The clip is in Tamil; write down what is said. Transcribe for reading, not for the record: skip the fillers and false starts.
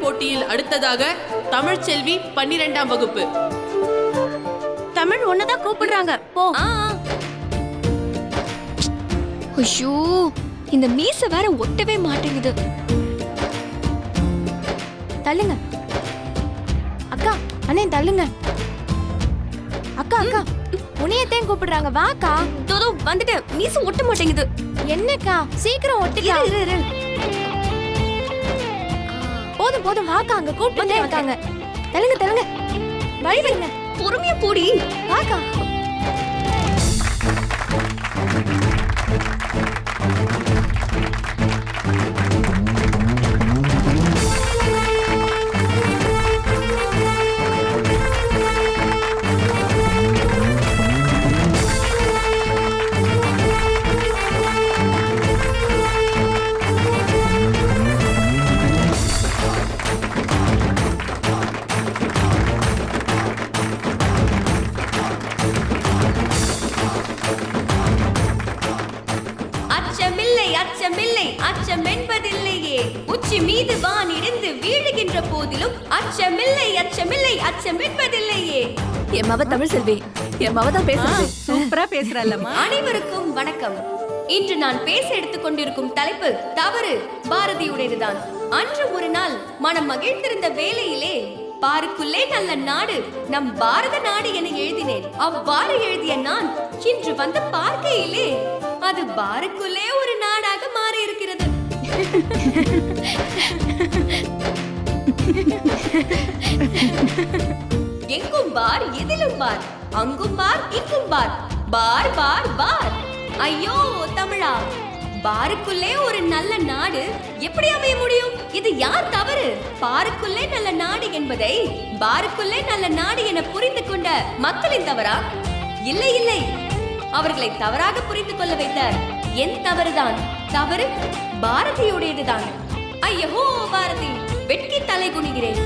போட்டியில் அடுத்ததாக தமிழ் செல்வி 12ஆம் வகுப்பு. தமிழ் ஒன்னதான் கூப்பிடுறாங்க போ. ஐயோ, இந்த மீச வேற ஒட்டவே மாட்டேங்குது. தள்ளுங்க அக்கா, அண்ணே தள்ளுங்க. அக்கா அக்கா உன்னையத்தையும் கூப்பிடுறாங்க, வாக்கா. தோதோ வந்துட்டு மீச ஒட்ட மாட்டேங்குது. என்னக்கா சீக்கிரம் ஒட்டிக்கா. போதும் போதும் வாக்கா, அங்க கூப்பிட்டு இருக்காங்க. தள்ளுங்க தள்ளுங்க, வழி வைங்க. பொறுமையா போடி வாக்கா. அச்சமில்லை அச்சம் என்பதில்லையே, உச்சி மீது வான் இடிந்து வீழுகின்ற போதிலும் அச்சமில்லை அச்சமில்லை அச்சம் என்பதில்லையே. என் மவ தமிழ் செல்வி, என் மவ தான் பேசுறது. சூப்பரா பேசுறல்லம்மா. அனைவருக்கும் வணக்கம். இன்று நான் பேச எடுத்துக்கொண்டிருக்கும் தலைப்பு தவறு பாரதியுடையதுதான். அன்று ஒரு நாள் மனம் மகிழ்ந்திருந்த வேளையிலே பாருக்குள்ளே நல்ல நாடு நம் பாரத நாடு என எழுதினேன். அவ்வாறு எழுதிய நான் இன்று வந்து பார்க்கையிலே அது பாருக்குள்ளே ஒரு நாடாக மாறி இருக்கிறது. எங்கும் பார், எதிலும் பார், அங்கும் பார், இங்கும் பார், பார் பார் பார். ஐயோ தமிழா, பாருக்குள்ளே ஒரு நல்ல நாடு எப்படி அமைய முடியும்? இது யார் தவறு? பாருக்குள்ளே நல்ல நாடு என்பதை பாருக்குள்ளே நல்ல நாடு என புரிந்து கொண்ட மக்களின் தவறா? இல்லை இல்லை, அவர்களை தவறாக புரிந்து கொள்ள வைத்த என் தவறுதான். தவறு பாரதியுடையதுதான். ஐயோ பாரதி, வெட்கி தலை குனிகிறேன்.